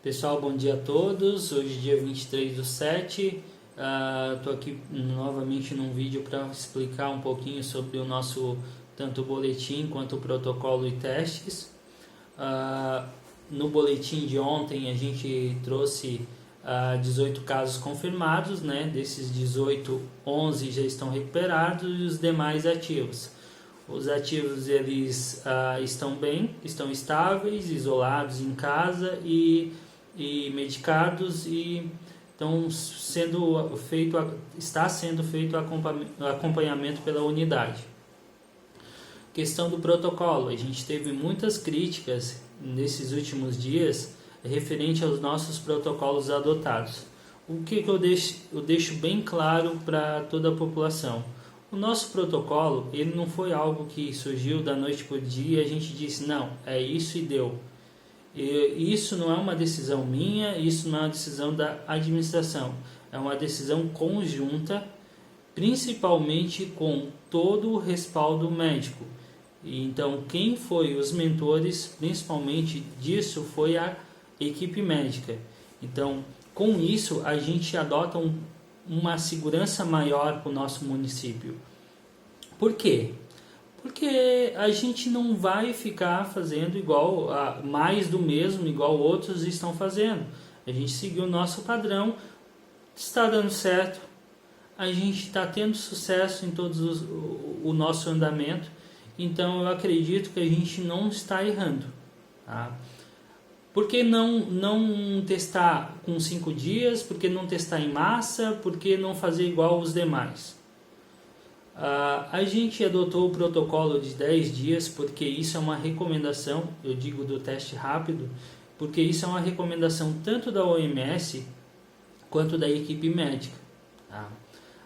Pessoal, bom dia a todos. Hoje dia 23/7. Estou aqui novamente num vídeo para explicar um pouquinho sobre o nosso tanto boletim quanto o protocolo e testes. No boletim de ontem a gente trouxe 18 casos confirmados, né? Desses 18, 11 já estão recuperados e os demais ativos. Os ativos eles estão bem, estão estáveis, isolados em casa e medicados, e está sendo feito acompanhamento pela unidade. Questão do protocolo, a gente teve muitas críticas nesses últimos dias referente aos nossos protocolos adotados. O que eu deixo bem claro para toda a população. O nosso protocolo, ele não foi algo que surgiu da noite para o dia e a gente disse, não, é isso e deu. Isso não é uma decisão minha, isso não é uma decisão da administração. É uma decisão conjunta, principalmente com todo o respaldo médico. Então, quem foi os mentores, principalmente disso, foi a equipe médica. Então, com isso, a gente adota uma segurança maior para o nosso município. Por quê? Porque a gente não vai ficar fazendo mais do mesmo, igual outros estão fazendo. A gente seguiu o nosso padrão, está dando certo, a gente está tendo sucesso em todos o nosso andamento, então eu acredito que a gente não está errando. Tá? Por que não testar com 5 dias? Por que não testar em massa? Por que não fazer igual os demais? A gente adotou o protocolo de 10 dias porque isso é uma recomendação, eu digo do teste rápido, porque isso é uma recomendação tanto da OMS quanto da equipe médica. Tá?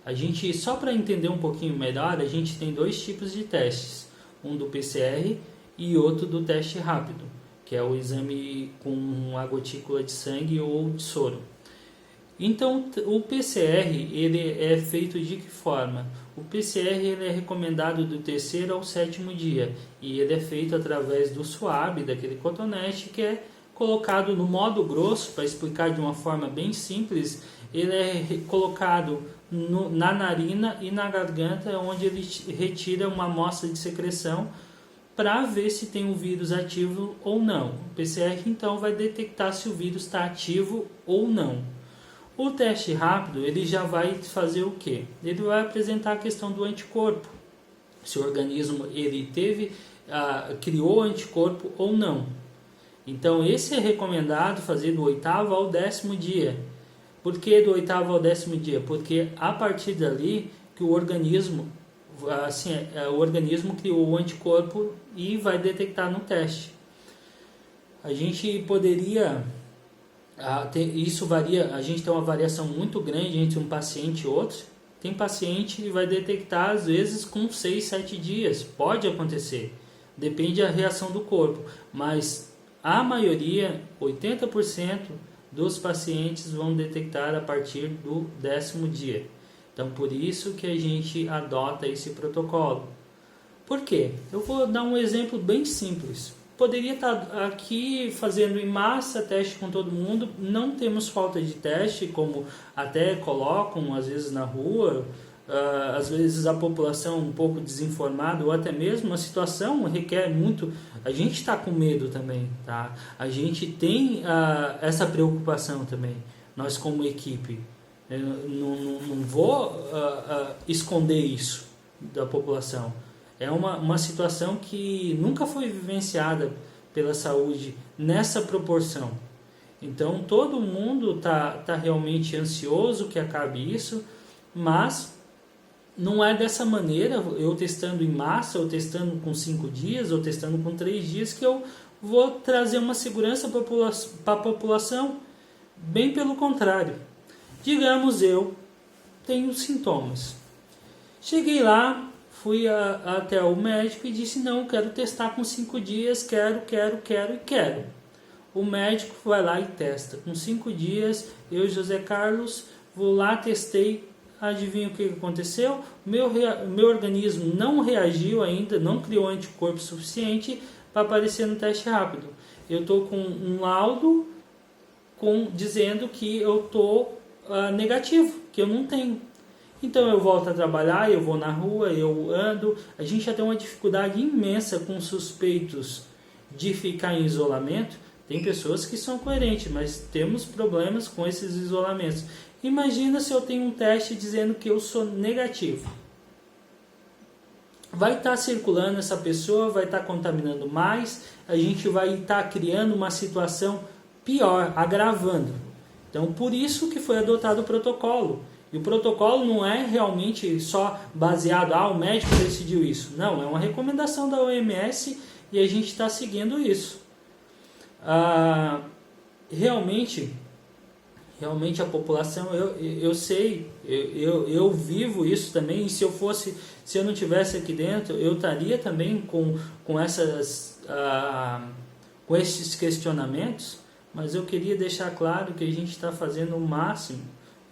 A gente, só para entender um pouquinho melhor, a gente tem 2 tipos de testes, um do PCR e outro do teste rápido, que é o exame com a gotícula de sangue ou de soro. Então, o PCR ele é feito de que forma? O PCR ele é recomendado do 3º ao 7º dia e ele é feito através do suave, daquele cotonete que é colocado no modo grosso, para explicar de uma forma bem simples, ele é colocado na narina e na garganta, onde ele retira uma amostra de secreção para ver se tem um vírus ativo ou não. O PCR então vai detectar se o vírus está ativo ou não. O teste rápido, ele já vai fazer o quê? Ele vai apresentar a questão do anticorpo. Se o organismo ele criou anticorpo ou não. Então, esse é recomendado fazer do 8º ao 10º dia. Por que do 8º ao 10º dia? Porque a partir dali que o organismo criou o anticorpo e vai detectar no teste. A gente poderia... isso varia, a gente tem uma variação muito grande entre um paciente e outro. Tem paciente que vai detectar às vezes com 6, 7 dias, pode acontecer, depende da reação do corpo, mas a maioria, 80% dos pacientes vão detectar a partir do 10º dia. Então por isso que a gente adota esse protocolo. Por quê? Eu vou dar um exemplo bem simples. Poderia estar aqui fazendo em massa teste com todo mundo, não temos falta de teste, como até colocam às vezes na rua, às vezes a população um pouco desinformada, ou até mesmo a situação requer muito, a gente está com medo também, tá? A gente tem essa preocupação também, nós como equipe, eu não vou esconder isso da população. É uma situação que nunca foi vivenciada pela saúde nessa proporção. Então, todo mundo tá realmente ansioso que acabe isso, mas não é dessa maneira, eu testando em massa, ou testando com 5 dias, ou testando com 3 dias, que eu vou trazer uma segurança para a população. Bem pelo contrário. Digamos, eu tenho sintomas. Cheguei lá, fui até o médico e disse, não, quero testar com 5 dias, quero. O médico vai lá e testa. Com 5 dias, eu, José Carlos, vou lá, testei, adivinha o que aconteceu? Meu organismo não reagiu ainda, não criou anticorpo suficiente para aparecer no teste rápido. Eu estou com um laudo dizendo que eu estou negativo, que eu não tenho. Então eu volto a trabalhar, eu vou na rua, eu ando. A gente já tem uma dificuldade imensa com suspeitos de ficar em isolamento. Tem pessoas que são coerentes, mas temos problemas com esses isolamentos. Imagina se eu tenho um teste dizendo que eu sou negativo. Vai estar circulando essa pessoa, vai estar contaminando mais, a gente vai estar criando uma situação pior, agravando. Então, por isso que foi adotado o protocolo. E o protocolo não é realmente só baseado, o médico decidiu isso. Não, é uma recomendação da OMS e a gente está seguindo isso. Realmente a população, eu sei, eu vivo isso também, e se eu não tivesse aqui dentro, eu estaria também com esses questionamentos, mas eu queria deixar claro que a gente está fazendo o máximo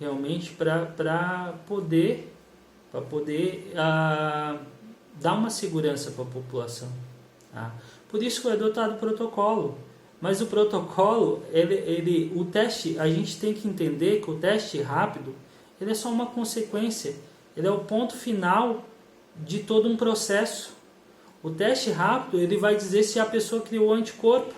realmente para poder dar uma segurança para a população. Tá? Por isso foi adotado o protocolo. Mas o protocolo, o teste, a gente tem que entender que o teste rápido, ele é só uma consequência. Ele é o ponto final de todo um processo. O teste rápido, ele vai dizer se a pessoa criou anticorpo.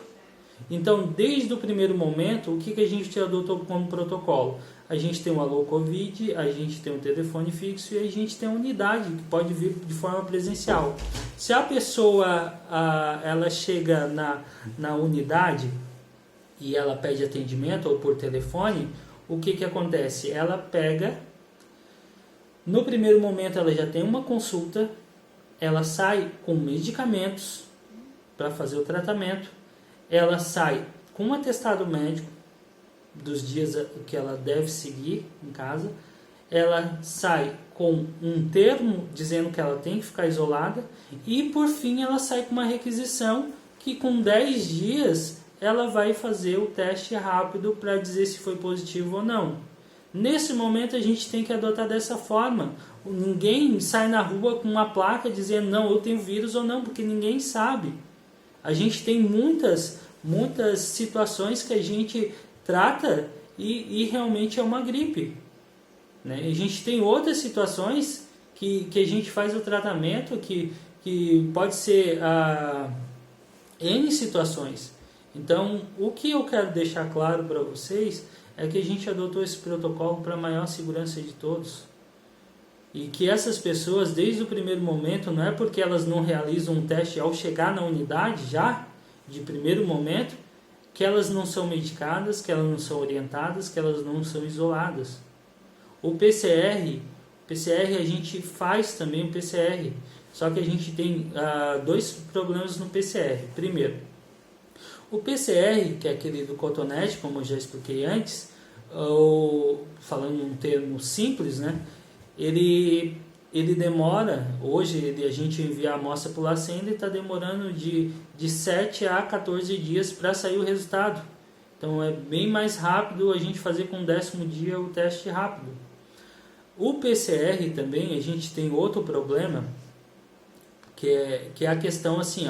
Então, desde o primeiro momento, o que a gente adotou como protocolo? A gente tem o Alô Covid, a gente tem um telefone fixo e a gente tem a unidade, que pode vir de forma presencial. Se a pessoa ela chega na unidade e ela pede atendimento ou por telefone, o que acontece? Ela pega, no primeiro momento ela já tem uma consulta, ela sai com medicamentos para fazer o tratamento, ela sai com um atestado médico dos dias que ela deve seguir em casa, ela sai com um termo dizendo que ela tem que ficar isolada e por fim ela sai com uma requisição que com 10 dias ela vai fazer o teste rápido para dizer se foi positivo ou não. Nesse momento a gente tem que adotar dessa forma. Ninguém sai na rua com uma placa dizendo não, eu tenho vírus ou não, porque ninguém sabe. A gente tem muitas situações que a gente trata e realmente é uma gripe. Né? A gente tem outras situações que a gente faz o tratamento que pode ser N situações. Então, o que eu quero deixar claro para vocês é que a gente adotou esse protocolo para a maior segurança de todos. E que essas pessoas, desde o primeiro momento, não é porque elas não realizam um teste ao chegar na unidade já, de primeiro momento, que elas não são medicadas, que elas não são orientadas, que elas não são isoladas. O PCR a gente faz também o PCR, só que a gente tem dois problemas no PCR. Primeiro, o PCR, que é aquele do cotonete, como eu já expliquei antes, falando um termo simples, né? Ele demora, hoje a gente envia a amostra para o LACEN, está demorando de 7 a 14 dias para sair o resultado. Então é bem mais rápido a gente fazer com o 10º dia o teste rápido. O PCR também, a gente tem outro problema, que é a questão assim,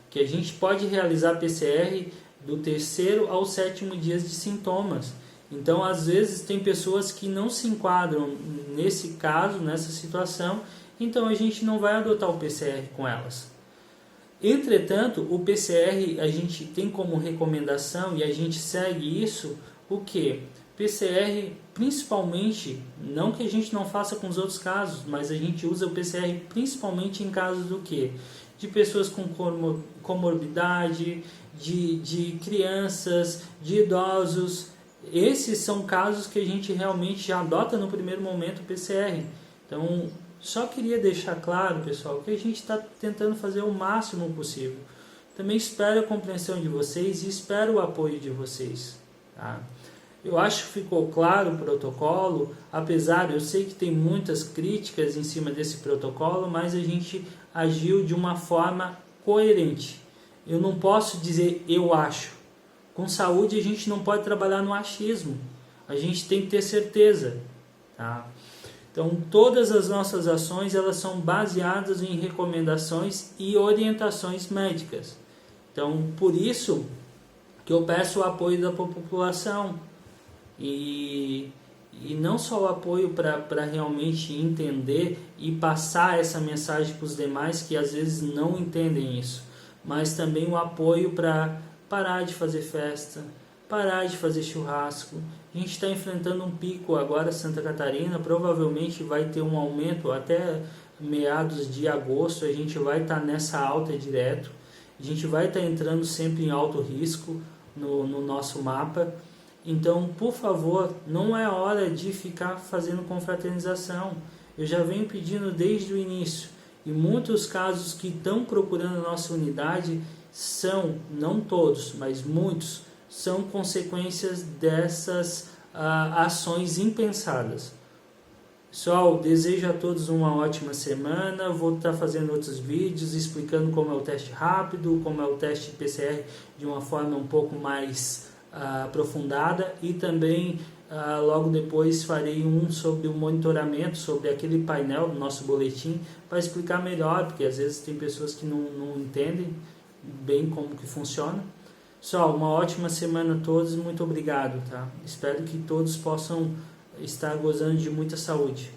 que a gente pode realizar PCR do 3º ao 7º dia de sintomas. Então, às vezes, tem pessoas que não se enquadram nesse caso, nessa situação, então a gente não vai adotar o PCR com elas. Entretanto, o PCR a gente tem como recomendação e a gente segue isso, o que? PCR, principalmente, não que a gente não faça com os outros casos, mas a gente usa o PCR principalmente em casos do quê? De pessoas com comorbidade, de crianças, de idosos. Esses são casos que a gente realmente já adota no primeiro momento o PCR. Então, só queria deixar claro, pessoal, que a gente está tentando fazer o máximo possível. Também espero a compreensão de vocês e espero o apoio de vocês. Tá? Eu acho que ficou claro o protocolo, apesar, eu sei que tem muitas críticas em cima desse protocolo, mas a gente agiu de uma forma coerente. Eu não posso dizer eu acho. Com saúde a gente não pode trabalhar no achismo, a gente tem que ter certeza. Tá? Então todas as nossas ações elas são baseadas em recomendações e orientações médicas. Então por isso que eu peço o apoio da população e não só o apoio para realmente entender e passar essa mensagem para os demais que às vezes não entendem isso, mas também o apoio para parar de fazer festa, parar de fazer churrasco. A gente está enfrentando um pico agora, Santa Catarina, provavelmente vai ter um aumento até meados de agosto, a gente vai estar nessa alta direto, a gente vai estar entrando sempre em alto risco no nosso mapa. Então, por favor, não é hora de ficar fazendo confraternização. Eu já venho pedindo desde o início. E muitos casos que estão procurando a nossa unidade são, não todos, mas muitos, são consequências dessas ações impensadas. Pessoal, desejo a todos uma ótima semana. Vou estar fazendo outros vídeos explicando como é o teste rápido, como é o teste PCR de uma forma um pouco mais aprofundada, e também logo depois farei um sobre o monitoramento, sobre aquele painel do nosso boletim, para explicar melhor, porque às vezes tem pessoas que não entendem bem como que funciona. Pessoal, uma ótima semana a todos, muito obrigado, tá? Espero que todos possam estar gozando de muita saúde.